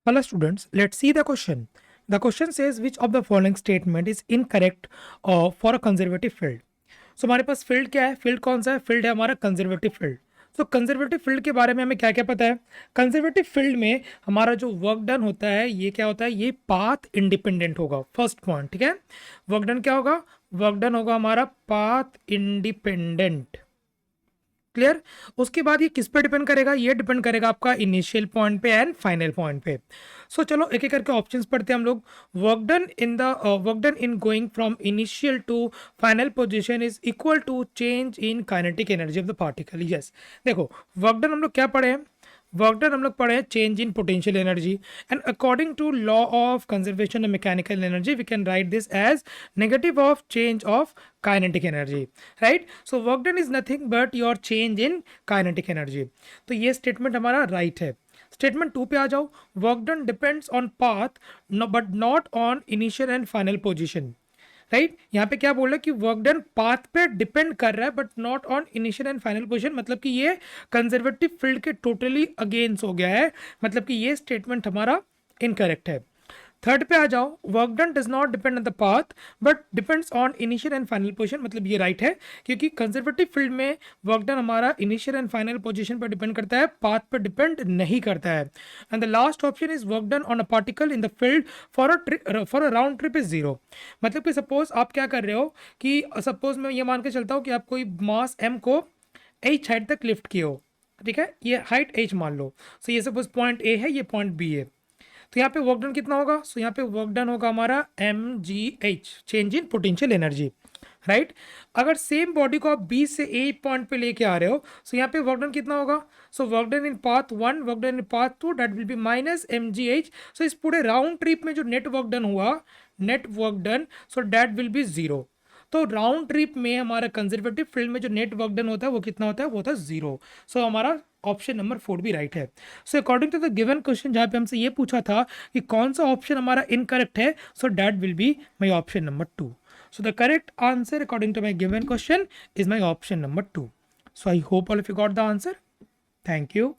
Hello students, let's see the question. The question says which of the following statement is incorrect for a conservative field. So हमारे पास field क्या है, field कौन सा है, field है हमारा कंजर्वेटिव फील्ड. तो कंजर्वेटिव फील्ड के बारे में हमें क्या क्या पता है. कंजर्वेटिव फील्ड में हमारा जो वर्क डन होता है ये क्या होता है, ये पाथ इंडिपेंडेंट होगा. फर्स्ट पॉइंट, ठीक है. वर्क डन क्या होगा, वर्क डन होगा हमारा पाथ इंडिपेंडेंट. क्लियर. उसके बाद ये किस पे डिपेंड करेगा, ये डिपेंड करेगा आपका इनिशियल पॉइंट पे एंड फाइनल पॉइंट पे. सो चलो एक एक करके ऑप्शंस पढ़ते हैं हम लोग. Work done in going from initial to final position is equal to change in kinetic energy of the particle. Yes, देखो वर्क डन हम लोग क्या पढ़े हैं, वर्क डन हम लोग पढ़े हैं change in potential energy. And according to law of conservation of mechanical energy we can write this as negative of change of kinetic energy. Right. So work done is nothing but your change in kinetic energy. तो ये statement हमारा right है. Statement 2 पे आ जाओ. Work done depends on path but not on initial and final position. Right. यहाँ पे क्या बोल रहा है कि वर्क डन पाथ पे डिपेंड कर रहा है but not on initial and final position. मतलब कि ये कंजर्वेटिव फील्ड के टोटली अगेंस्ट हो गया है. मतलब कि ये स्टेटमेंट हमारा इनकरेक्ट है. थर्ड पे आ जाओ. Work done does not depend on the path but depends on initial and final position. मतलब ये राइट है क्योंकि कंजर्वेटिव फील्ड में वर्क डन हमारा इनिशियल एंड फाइनल पोजीशन पर डिपेंड करता है, पाथ पर डिपेंड नहीं करता है. And the last option is work done on a particle in the field for a round trip is zero. मतलब कि सपोज आप क्या कर रहे हो कि सपोज मैं ये मान के चलता हूँ कि आप कोई मास m को h हाइट तक लिफ्ट किए हो. ठीक है, ये हाइट h मान लो. सो ये सपोज पॉइंट a है, ये पॉइंट b है. तो यहाँ पे वर्क डन कितना होगा, सो यहाँ पे वर्क डन होगा हमारा mgh, change in potential energy. Right. अगर सेम बॉडी को आप बी से ए पॉइंट पे लेके आ रहे हो, सो यहाँ पे वर्क डन कितना होगा, सो work done in path 1, work done in path 2, that will be minus mgh. सो इस पूरे राउंड ट्रिप में जो नेट वर्क डन हुआ, net work done, so that will be zero. तो राउंड ट्रिप में हमारा कंजर्वेटिव फील्ड में जो नेट वर्क डन होता है वो कितना होता है, वो होता है जीरो. सो हमारा ऑप्शन नंबर 4 भी राइट है. So according to the given question जहाँ पे हमसे ये पूछा था कि कौन सा ऑप्शन हमारा इनकरेक्ट है, so that will be my option number 2. So the correct answer according to my given question is my option number 2. So I hope all of you got the answer. Thank you.